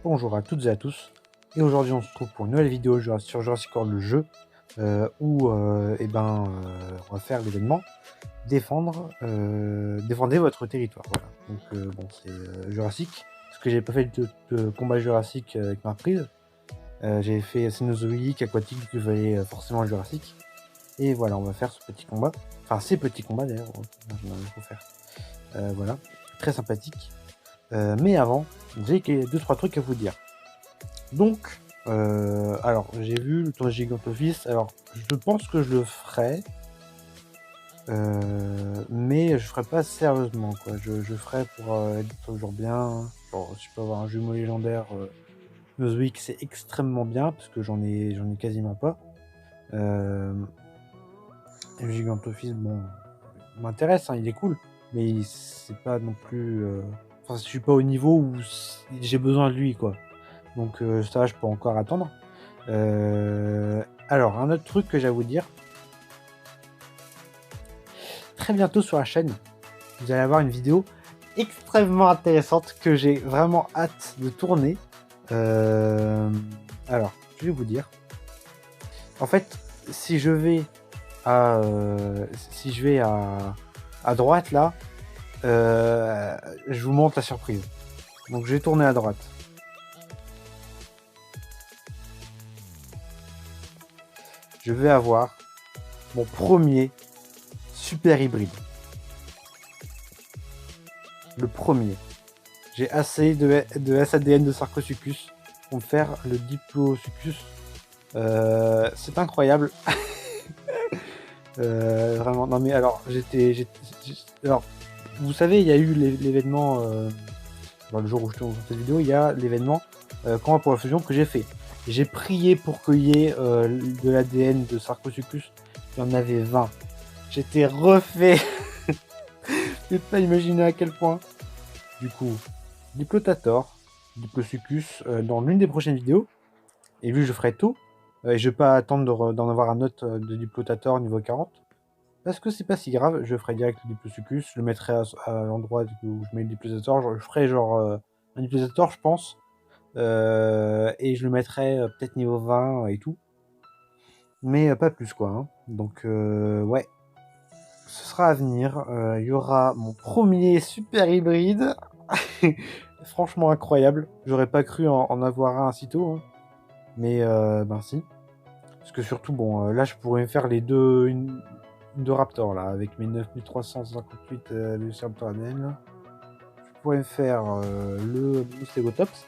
Bonjour à toutes et à tous, et aujourd'hui on se trouve pour une nouvelle vidéo sur Jurassic World le jeu, où on va faire l'événement défendez votre territoire. Voilà. Donc bon, c'est Jurassic, parce que j'ai pas fait de combat Jurassic avec ma reprise. J'ai fait Cénozoïque, aquatique, vu que je voulais forcément Jurassic. Et voilà, on va faire ce petit combat, enfin ces petits combats d'ailleurs, il faut faire. Voilà, très sympathique. Mais avant, j'ai 2-3 trucs à vous dire. Donc, alors j'ai vu le tournoi Gigantoffice, alors je pense que je le ferai, mais je ferai pas sérieusement quoi. Je ferai pour être toujours bien. Genre, si je peux avoir un jumeau légendaire, Noswick c'est extrêmement bien parce que j'en ai quasiment pas. Le Gigantoffice, bon, m'intéresse, hein, il est cool, mais c'est pas non plus. Enfin, je suis pas au niveau où j'ai besoin de lui quoi. Donc ça, je peux encore attendre. Alors, un autre truc que j'ai à vous dire. Très bientôt sur la chaîne, vous allez avoir une vidéo extrêmement intéressante que j'ai vraiment hâte de tourner. Alors, je vais vous dire. En fait, si je vais à, à droite là, je vous montre la surprise. Donc, je vais tourner à droite. Je vais avoir mon premier super hybride. Le premier. J'ai assez de SADN de Sarcosuchus pour me faire le Diplosuchus. C'est incroyable. Vraiment. Non mais alors, alors, vous savez, il y a eu l'événement, dans le jour où je tourne cette vidéo, il y a l'événement combat pour la fusion que j'ai fait. J'ai prié pour qu'il y ait de l'ADN de Sarcosuchus. Il y en avait 20. J'étais refait. Je peux pas imaginer à quel point. Du coup, Diplotator, Diplosuchus dans l'une des prochaines vidéos. Et vu que je ferai tôt, et je vais pas attendre d'en avoir un autre de Diplotator niveau 40. Parce que c'est pas si grave, je ferai direct le Diplosuchus, je le mettrai à l'endroit où je mets le Diplotator. Je ferai genre un Diplotator, je pense. Et je le mettrai peut-être niveau 20 et tout. Mais pas plus quoi. Hein. Donc ouais. Ce sera à venir. Il y aura mon premier super hybride. Franchement incroyable. J'aurais pas cru en avoir un si tôt. Hein. Mais ben si. Parce que surtout, bon, là je pourrais faire les deux Raptors là, avec mes 9358 Velociraptor ADN. Je pourrais faire le Stegotops,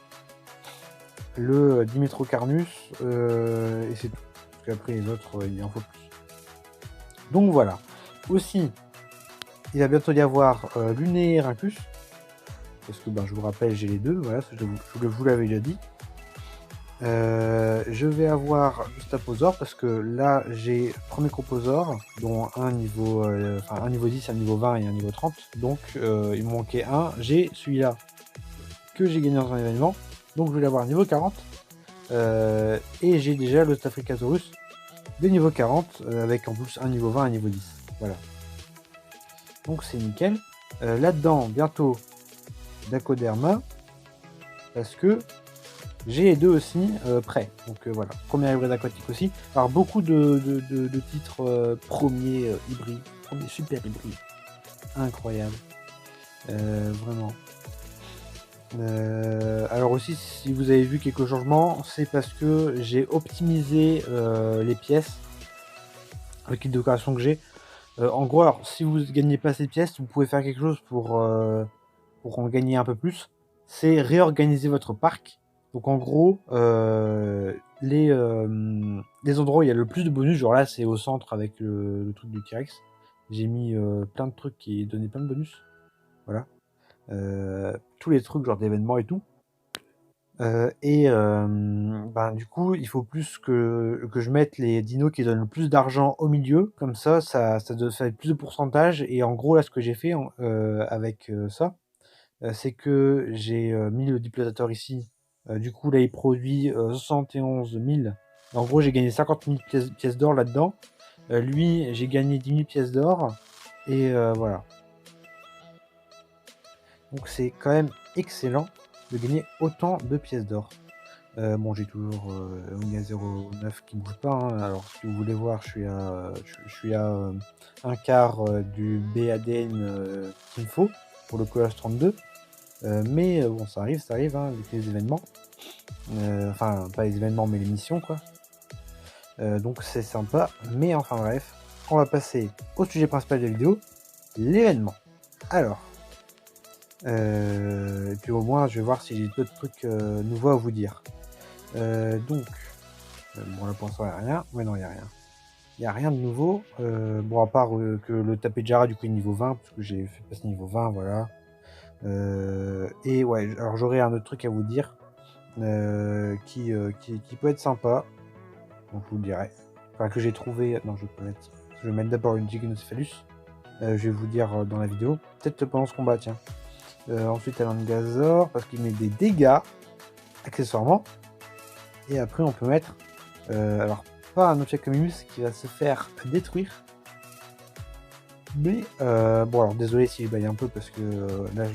le Dimetrocarnus, et c'est tout. Parce qu'après les autres, il en faut plus. Donc voilà. Aussi, il va bientôt y avoir Lunarincus. Parce que ben, je vous rappelle, j'ai les deux, voilà, je vous l'avais déjà dit. Je vais avoir du Staposaure parce que là j'ai premier Composaure, dont un niveau, un niveau 10, un niveau 20 et un niveau 30. Donc il me manquait un. J'ai celui-là que j'ai gagné dans un événement. Donc je vais l'avoir niveau 40. Et j'ai déjà le Staphylococcus de niveau 40 avec en plus un niveau 20 et un niveau 10. Voilà. Donc c'est nickel. Là-dedans, bientôt Dacoderma. Parce que j'ai les deux aussi prêts. Donc voilà, premier hybride aquatique aussi. Alors beaucoup de titres premiers hybrides, premier super hybride. Incroyable. Vraiment. Alors aussi, si vous avez vu quelques changements, c'est parce que j'ai optimisé les pièces avec les décorations que j'ai. En gros, alors si vous gagnez pas ces pièces, vous pouvez faire quelque chose pour en gagner un peu plus. C'est réorganiser votre parc. Donc en gros, les endroits où il y a le plus de bonus, genre là c'est au centre avec le truc du T-Rex. J'ai mis plein de trucs qui donnaient plein de bonus. Voilà. Tous les trucs genre d'événements et tout. Du coup, il faut plus que je mette les dinos qui donnent le plus d'argent au milieu. Comme ça fait plus de pourcentage. Et en gros, là, ce que j'ai fait avec ça, c'est que j'ai mis le Diplotator ici. Du coup, là, il produit 71 000. En gros, j'ai gagné 50 000 pièces d'or là-dedans. Lui, j'ai gagné 10 000 pièces d'or. Et voilà. Donc, c'est quand même excellent. de gagner autant de pièces d'or. Bon, j'ai toujours Omega 09 qui ne bouge pas, hein. Alors, si vous voulez voir, je suis à un quart du BADN qu'il me faut pour le collage 32. Mais bon, ça arrive hein, avec les événements. Enfin, pas les événements, mais les missions, quoi. Donc, c'est sympa. Mais enfin, bref, on va passer au sujet principal de la vidéo, l'événement. Alors, puis au moins, je vais voir si j'ai d'autres trucs nouveaux à vous dire. Donc, bon là pour l'instant il n'y a rien. Ouais non, il n'y a rien. Il n'y a rien de nouveau. Bon, à part que le tapé de Jara du coup est niveau 20, parce que j'ai fait passer niveau 20, voilà. Et ouais, alors j'aurais un autre truc à vous dire qui peut être sympa. Donc je vous le dirai. Enfin que j'ai trouvé. Non, je vais mettre d'abord une Gigantophalus. Je vais vous dire dans la vidéo. Peut-être pendant ce combat, tiens. Ensuite Alan Gazor, parce qu'il met des dégâts, accessoirement. Et après on peut mettre alors pas un objet comme Imus qui va se faire détruire, mais bon alors désolé si je baille un peu parce que là,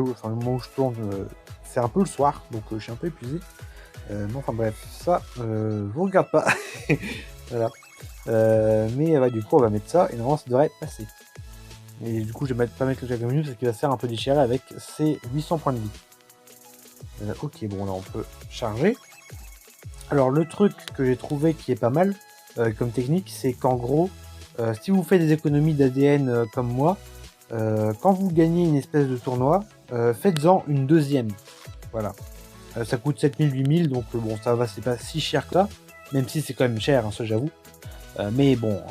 enfin, le moment où je tourne c'est un peu le soir, donc je suis un peu épuisé, mais enfin bref, ça vous regarde pas. Voilà. Mais ouais, du coup on va mettre ça et normalement ça devrait passer, et du coup je vais pas mettre l'objet comme Imus parce qu'il va se faire un peu déchirer avec ses 800 points de vie. Ok, bon là on peut charger. Alors le truc que j'ai trouvé qui est pas mal comme technique, c'est qu'en gros, si vous faites des économies d'ADN comme moi, quand vous gagnez une espèce de tournoi, faites-en une deuxième. Voilà. Ça coûte 7000, 8000, donc bon, ça va, c'est pas si cher que ça, même si c'est quand même cher, hein, ça j'avoue. Mais bon,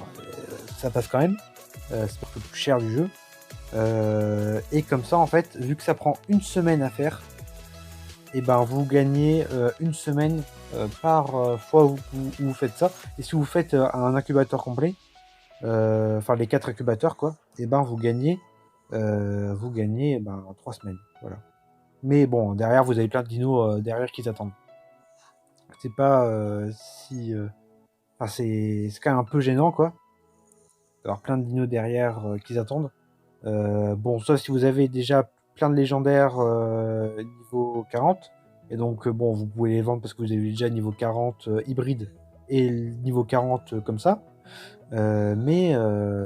ça passe quand même. C'est pas le plus cher du jeu. Et comme ça, en fait, vu que ça prend une semaine à faire, et ben vous gagnez une semaine par fois où vous faites ça. Et si vous faites un incubateur complet, enfin les 4 incubateurs quoi, et ben vous gagnez 3 semaines. Voilà. Mais bon, derrière vous avez plein de dinos derrière qui attendent. C'est pas si. Enfin, c'est quand même un peu gênant quoi. Alors plein de dinos derrière qui attendent. Bon, sauf si vous avez déjà plein de légendaires niveau 40. Et donc, bon, vous pouvez les vendre parce que vous avez déjà niveau 40 hybride et niveau 40 comme ça. Mais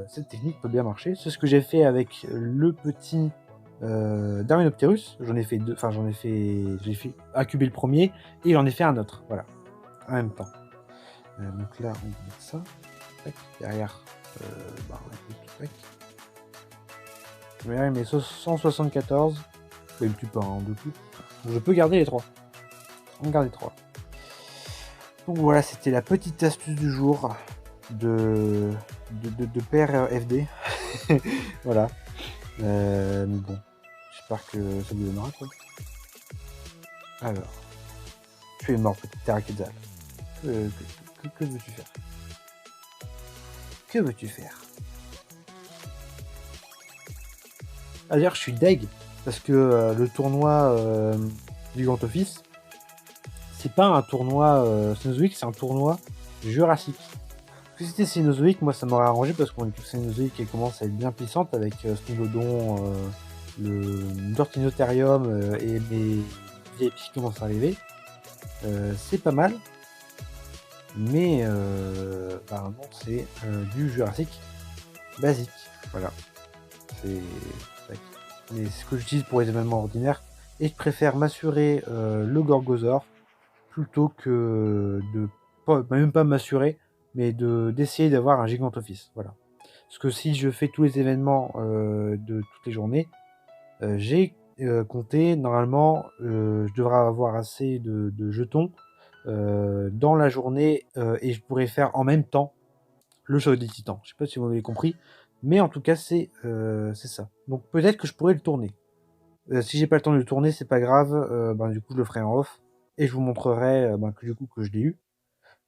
cette technique peut bien marcher. C'est ce que j'ai fait avec le petit Darwinopterus. J'en ai fait deux. Enfin, j'ai fait incuber le premier et j'en ai fait un autre. Voilà, en même temps. Donc là, on va mettre ça. Tac. Derrière, on va mettre tac. Ouais, mais 174. Je me tue pas en deux coups. Je peux garder les 3. On garde les 3. Donc voilà, c'était la petite astuce du jour de père FD. Voilà. Mais bon, j'espère que ça vous donnera quoi. Alors, tu es mort, petite Terraquetzal. Que veux-tu faire? Que veux-tu faire? D'ailleurs, je suis deg parce que le tournoi du Grand Office, c'est pas un tournoi Cénozoïque, c'est un tournoi Jurassique. Si c'était Cénozoïque, moi ça m'aurait arrangé parce qu'on est plus Cénozoïque qui commence à être bien puissante avec Snoulodon, le Tortinotherium et les VIP qui commencent à arriver. C'est pas mal, mais non, c'est du Jurassique basique. Voilà. C'est ce que j'utilise pour les événements ordinaires, et je préfère m'assurer le Gorgosaure plutôt que de même pas m'assurer, mais d'essayer d'avoir un Gigantophyse. Voilà. Parce que si je fais tous les événements de toutes les journées, j'ai compté normalement, je devrais avoir assez de jetons dans la journée et je pourrais faire en même temps le choc des titans. Je sais pas si vous m'avez compris, mais en tout cas c'est ça. Donc peut-être que je pourrais le tourner. Si j'ai pas le temps de le tourner, c'est pas grave. Du coup je le ferai en off et je vous montrerai que du coup que je l'ai eu.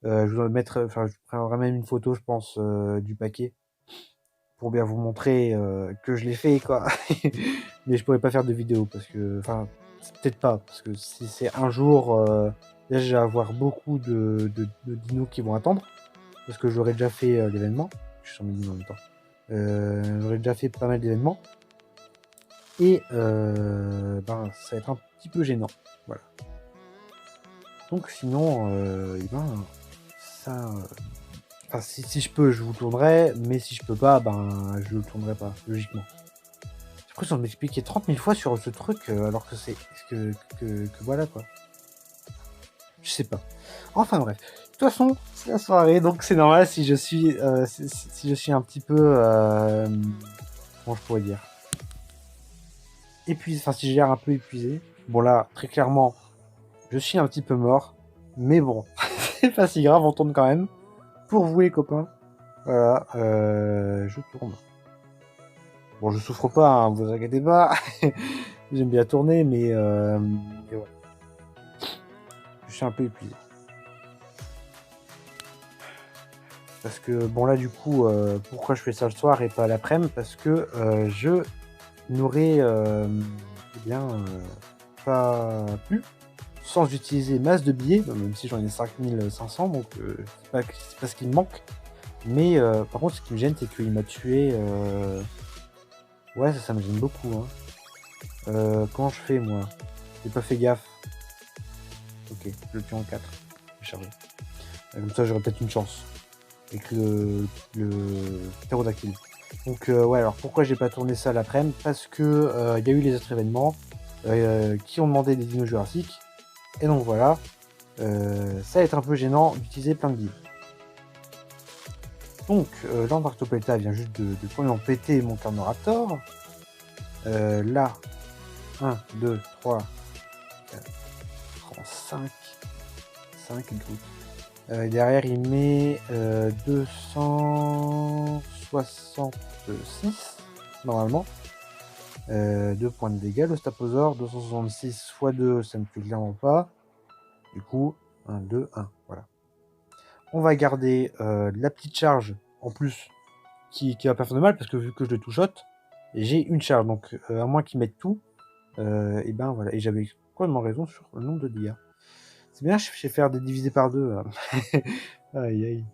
Je vous mettre, enfin je prendrai même une photo, je pense, du paquet pour bien vous montrer que je l'ai fait quoi. Mais je pourrais pas faire de vidéo parce que, enfin peut-être pas parce que si c'est un jour, là je vais avoir beaucoup de dinos qui vont attendre. Parce que j'aurais déjà fait l'événement. Je suis sur mes en même temps. J'aurais déjà fait pas mal d'événements. Et ça va être un petit peu gênant. Voilà. Donc sinon, ça... Enfin, si je peux, je vous tournerai, mais si je peux pas, je le tournerai pas, logiquement. J'ai l'impression de m'expliquer 30 000 fois sur ce truc, alors que c'est... que voilà, quoi. Je sais pas. Enfin bref. De toute façon, c'est la soirée, donc c'est normal si je suis, si je suis un petit peu... comment je pourrais dire, épuisé, enfin si j'ai l'air un peu épuisé. Bon là, très clairement, je suis un petit peu mort, mais bon, c'est pas si grave, on tourne quand même. Pour vous les copains, voilà, je tourne. Bon, je souffre pas, hein, vous inquiétez pas. J'aime bien tourner, mais ouais. Je suis un peu épuisé. Parce que, bon là du coup, pourquoi je fais ça le soir et pas l'après-midi? Parce que je n'aurais pas pu, sans utiliser masse de billets, même si j'en ai 5500, donc c'est pas ce qui me manque. Mais par contre, ce qui me gêne, c'est qu'il m'a tué. Ouais, ça me gêne beaucoup. Hein. Comment je fais, moi? J'ai pas fait gaffe. Ok, je le tue en 4. Je vais charger. Comme ça, j'aurai peut-être une chance. Avec le ptérodactyle. Donc, ouais, alors pourquoi j'ai pas tourné ça l'après-midi? Parce que y a eu les autres événements qui ont demandé des dinos jurassiques. Et donc voilà, ça va être un peu gênant d'utiliser plein de billets. Donc, l'Antarctopelta vient juste de complètement péter mon Carnoraptor. Là, 1, 2, 3, 4, 5. 5 groupe. Derrière, il met 266, normalement. 2 points de dégâts, le Staposaure. 266 x 2, ça ne tue clairement pas. Du coup, 1, 2, 1. Voilà. On va garder la petite charge en plus qui va pas faire de mal parce que vu que je le two-shot, j'ai une charge. Donc, à moins qu'ils mettent tout, et ben voilà. Et j'avais complètement raison sur le nombre de dégâts. C'est bien, je sais faire des divisés par 2. Aïe aïe.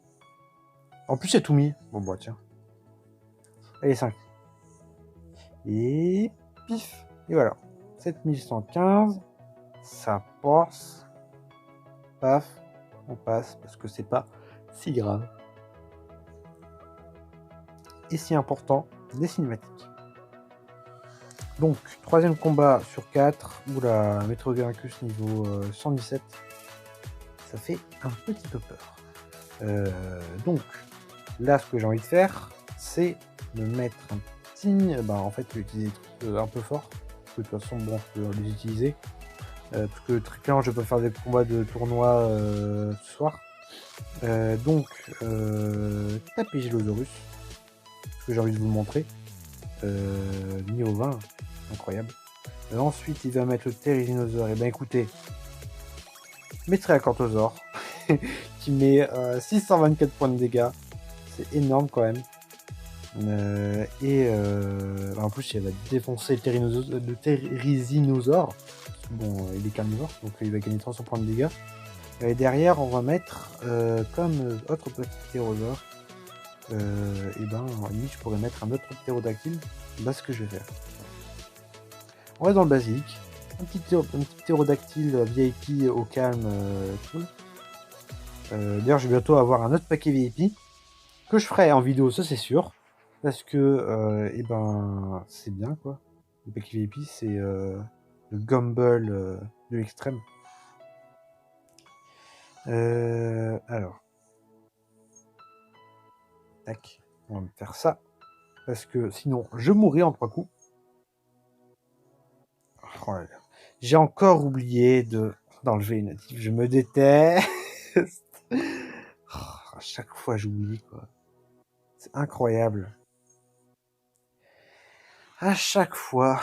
En plus, c'est tout mis. Bon, bah tiens. Allez, 5. Et pif. Et voilà. 7115. Ça passe. Paf. On passe parce que c'est pas si grave. Et si important, des cinématiques. Donc, troisième combat sur 4. Oula, Metrogaracus niveau 117. Ça fait un petit peu peur. Donc, là, ce que j'ai envie de faire, c'est de mettre un petit... en fait, je vais utiliser des trucs un peu forts. Parce que de toute façon, bon, je peux les utiliser. Parce que très clairement, je peux faire des combats de tournoi ce soir. Donc, Tapégilosaurus. Ce que j'ai envie de vous montrer. Niveau 20. Incroyable. Ensuite, il va mettre le Therizinosaure. Et ben écoutez, Metriacanthosaure. qui met 624 points de dégâts. C'est énorme quand même. En plus, il va défoncer le Therizinosaure. Bon, il est carnivore, donc il va gagner 300 points de dégâts. Et derrière, on va mettre comme autre petit ptérosaure. Limite, je pourrais mettre un autre ptérodactyle. Bah, ce que je vais faire. On reste dans le basique. Un petit ptérodactyle VIP au calme, cool. D'ailleurs, je vais bientôt avoir un autre paquet VIP que je ferai en vidéo, ça c'est sûr. Parce que, c'est bien quoi. Le paquet VIP, c'est le Gumball de l'extrême. Alors. Tac. On va me faire ça. Parce que sinon, je mourrai en 3 coups. Oh là là. J'ai encore oublié d'enlever une native. Je me déteste. À chaque fois, j'oublie quoi. C'est incroyable. À chaque fois.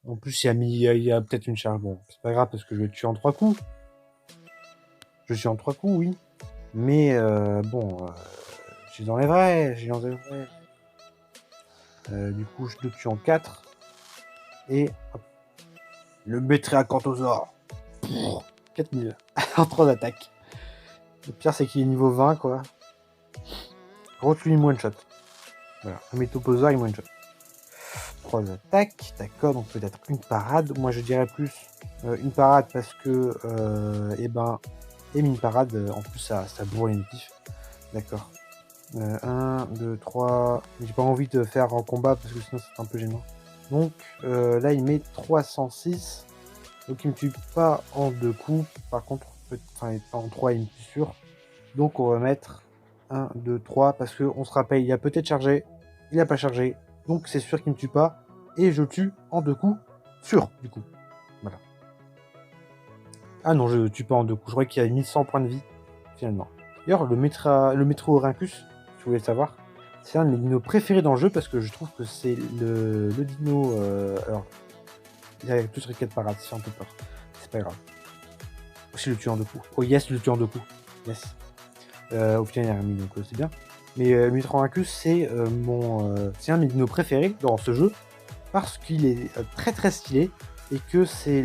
En plus, il y a peut-être une charge. Bon, c'est pas grave parce que je vais le tuer en 3 coups. Je suis en 3 coups, oui. Mais je suis dans les vrais. Du coup, je le tue en 4. Et hop. Le Metriacanthosaure. 4000 en 3 attaques. Le pire, c'est qu'il est niveau 20, quoi. Par contre, lui, il me one-shot. Voilà. Un Métoposaure, il me one-shot. 3 attaques, d'accord, donc peut-être une parade. Moi je dirais plus une parade parce que, et une parade, en plus ça bourre les notifs. D'accord. 1, 2, 3. J'ai pas envie de faire en combat parce que sinon c'est un peu gênant. Donc là il met 306. Donc il me tue pas en 2 coups. Par contre, enfin pas en 3, il me tue sûr. Donc on va mettre 1, 2, 3 parce qu'on se rappelle, il a peut-être chargé, il a pas chargé. Donc c'est sûr qu'il me tue pas. Et je tue en 2 coups. Sûr, du coup. Voilà. Ah non, je tue pas en 2 coups. Je crois qu'il a 1100 points de vie, finalement. D'ailleurs, le Métro Rincus, si vous voulez le savoir, c'est un de mes dinos préférés dans le jeu parce que je trouve que c'est le dino. Alors, il a tout sur 4 parades, ça fait un peu peur. C'est pas grave. Aussi le tue en 2 coups. Oh yes, le tue en 2 coups. Yes. Au final, il a remis, donc c'est bien. Mais le Métro Rincus, c'est c'est un de mes dinos préférés dans ce jeu parce qu'il est très très stylé et que c'est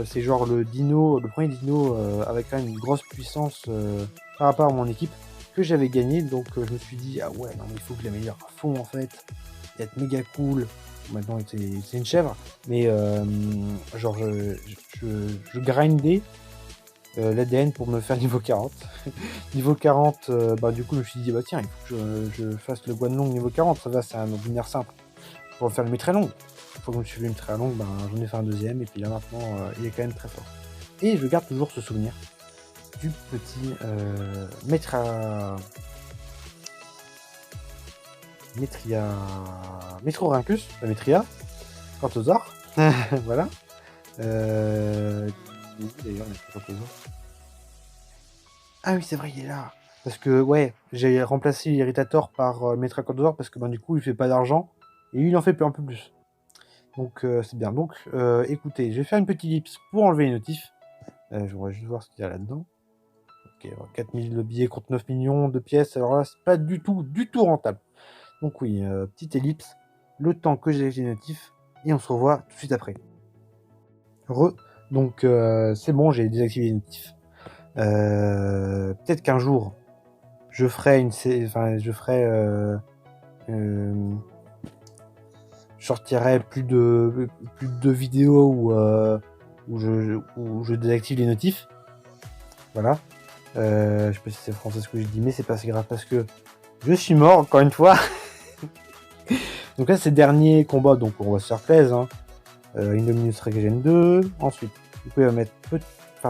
c'est genre le premier dino avec quand même une grosse puissance par rapport à mon équipe que j'avais gagné. Donc je me suis dit, ah ouais, non mais il faut que je l'améliore à fond en fait, et être méga cool. Maintenant c'est une chèvre, mais genre je grindais l'ADN pour me faire niveau 40. Niveau 40, du coup je me suis dit, bah tiens, il faut que je fasse le Guanlong niveau 40, ça va, c'est un binaire simple. Pour faire le très long. Une fois que je me suis fait une très longue, j'en ai fait un deuxième, et puis là maintenant, il est quand même très fort. Et je garde toujours ce souvenir du petit Métro Rincus, Métria, Quantosaur, voilà. D'ailleurs, ah oui, c'est vrai, il est là. Parce que, ouais, j'ai remplacé l'Irritator par Métria Quantosaur parce que, du coup, il fait pas d'argent, et lui, il en fait un peu plus. Donc c'est bien. Donc écoutez, je vais faire une petite ellipse pour enlever les notifs. Je voudrais juste voir ce qu'il y a là-dedans. Ok, 4000 de billets contre 9 millions de pièces. Alors là, c'est pas du tout rentable. Donc oui, petite ellipse. Le temps que j'ai les notifs. Et on se revoit tout de suite après. Donc c'est bon, j'ai désactivé les notifs. Peut-être qu'un jour, je ferai je sortirai plus de vidéos où je désactive les notifs. Voilà. Je sais pas si c'est français ce que je dis, mais c'est pas si grave parce que je suis mort encore une fois. Donc là, c'est le dernier combat, donc on va se faire plaisir. Indominus Rex Gen 2. Ensuite, vous pouvez mettre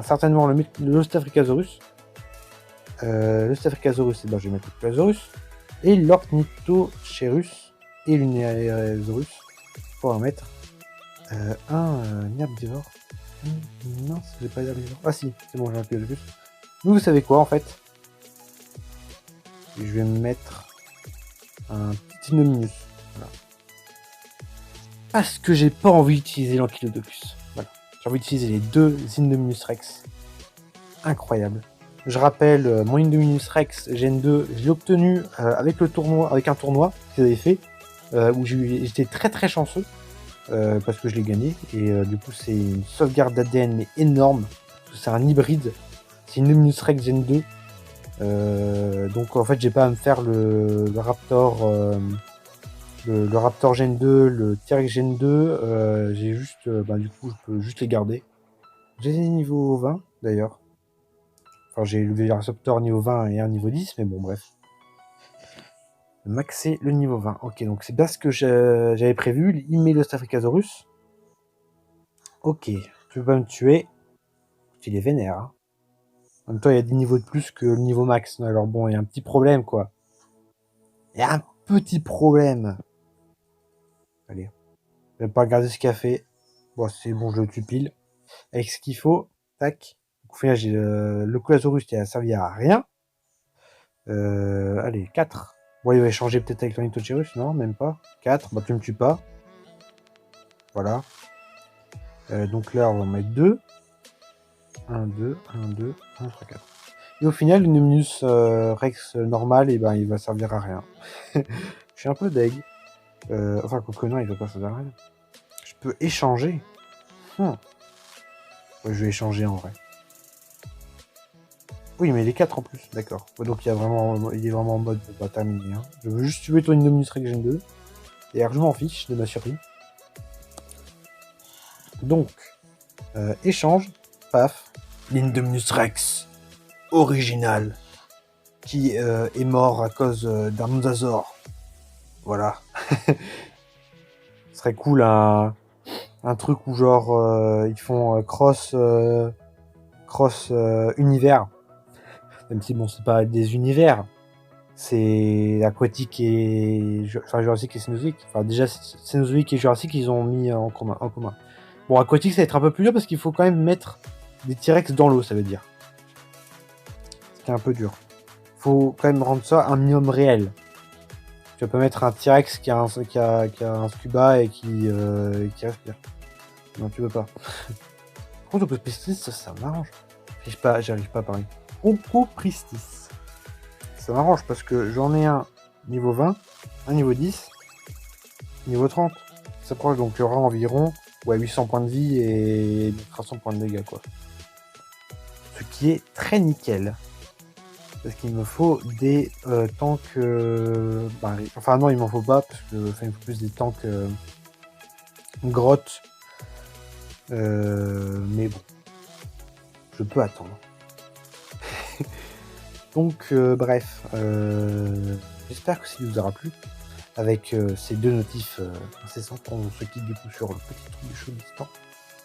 certainement le Staphylococcus. Le Staphylococcus, je vais mettre le Plazaurus. Et l'Ornithocherus et l'Unerosaurus pour en mettre un herbivore. Non, c'est pas herbivore. Ah si, c'est bon, j'ai un Plazaurus. Vous savez quoi en fait? Je vais me mettre un petit Indominus. Voilà. Parce que j'ai pas envie d'utiliser l'Ankylodocus. Voilà. J'ai envie d'utiliser les deux Indominus Rex. Incroyable. Je rappelle, mon Indominus Rex Gen 2, je l'ai obtenu avec un tournoi qu'ils avaient fait, où j'étais très très chanceux, parce que je l'ai gagné, et du coup c'est une sauvegarde d'ADN mais énorme, parce que c'est un hybride, c'est une Indominus Rex Gen 2, donc en fait j'ai pas à me faire le Raptor, le Raptor Gen 2, le T-Rex Gen 2, j'ai juste, du coup je peux juste les garder. J'ai niveau 20 d'ailleurs. Enfin, j'ai le Velociraptor niveau 20 et un niveau 10, mais bon, bref. Maxer le niveau 20. Ok, donc c'est bien ce que j'avais prévu. Il met le Staphylococcus. Ok, tu peux pas me tuer. Il est vénère. Hein. En même temps, il y a des niveaux de plus que le niveau max. Alors bon, il y a un petit problème, quoi. Il y a un petit problème. Allez. Je vais pas regarder ce qu'il a fait. Bon, c'est bon, je le tue pile. Avec ce qu'il faut. Tac. Au final, j'ai le Colosaurus qui a servi à rien. Allez, 4. Bon, il va échanger peut-être avec l'Ornithocherus, non, même pas. 4, tu me tues pas. Voilà. Donc là, on va mettre 2. 1, 2, 1, 2, 1, 3, 4. Et au final, l'Indominus Rex normal, il va servir à rien. Je suis un peu deg. Enfin, non, il va pas servir à rien. Je peux échanger. Ouais, je vais échanger en vrai. Oui, mais les 4 en plus, d'accord. Ouais, donc il est vraiment en mode pas terminé. Hein. Je veux juste tuer ton Indominus Rex Gen 2. Et alors, je m'en fiche de ma survie. Donc, échange, paf, l'Indominus Rex, original, qui est mort à cause d'un Mosasaur. Voilà. Ce serait cool un truc où genre ils font cross univers. Même si bon c'est pas des univers. C'est aquatique et Jurassique et Cénozoïque. Enfin déjà Cénozoïque et Jurassique ils ont mis en commun. Bon aquatique ça va être un peu plus dur parce qu'il faut quand même mettre des T-Rex dans l'eau, ça veut dire. Ce qui est un peu dur. Faut quand même rendre ça un minimum réel. Tu vas pas mettre un T-Rex qui a un scuba et qui respire. Non, tu peux pas. Par contre, Pristis, ça m'arrange. J'arrive pas à parler. Pristis. Ça m'arrange parce que j'en ai un niveau 20, un niveau 10, niveau 30. Ça s'approche donc il y aura environ 800 points de vie et 300 points de dégâts, quoi. Ce qui est très nickel. Parce qu'il me faut des tanks... enfin non, il m'en faut pas, parce que il me faut plus des tanks grottes. Mais bon, je peux attendre. Donc bref, j'espère que ça vous aura plu. Avec ces deux notifs incessants, on se quitte du coup sur le petit truc du Chaudistan.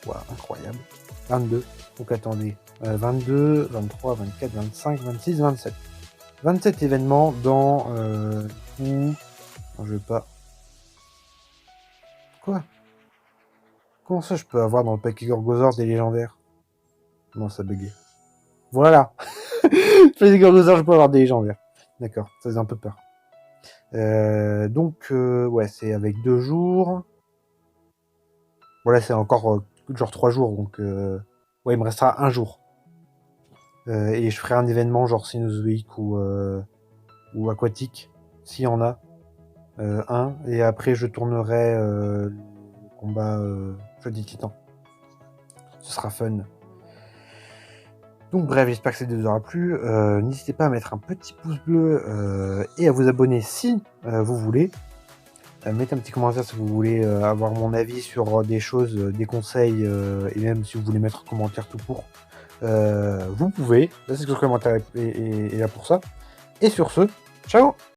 Voilà, incroyable. 22, donc attendez, 22, 23, 24, 25, 26, 27. 27 événements dans où... Non, je veux pas... Quoi? Comment ça je peux avoir dans le paquet Gorgosaur des légendaires? Non, ça buguait. Voilà. Les Gorgosaur, je peux avoir des légendaires. D'accord, ça faisait un peu peur. Donc, ouais, c'est avec 2 jours. Voilà, c'est encore genre 3 jours, donc... Ouais, il me restera 1 jour. Et je ferai un événement genre Cénozoïque ou aquatique, s'il y en a. Un, et après je tournerai le combat jeu des titans. Ce sera fun. Donc bref, j'espère que cette vidéo vous aura plu. N'hésitez pas à mettre un petit pouce bleu et à vous abonner si vous voulez. Mettez un petit commentaire si vous voulez avoir mon avis sur des choses, des conseils, et même si vous voulez mettre un commentaire tout court. Vous pouvez. La section commentaire est là pour ça. Et sur ce, ciao!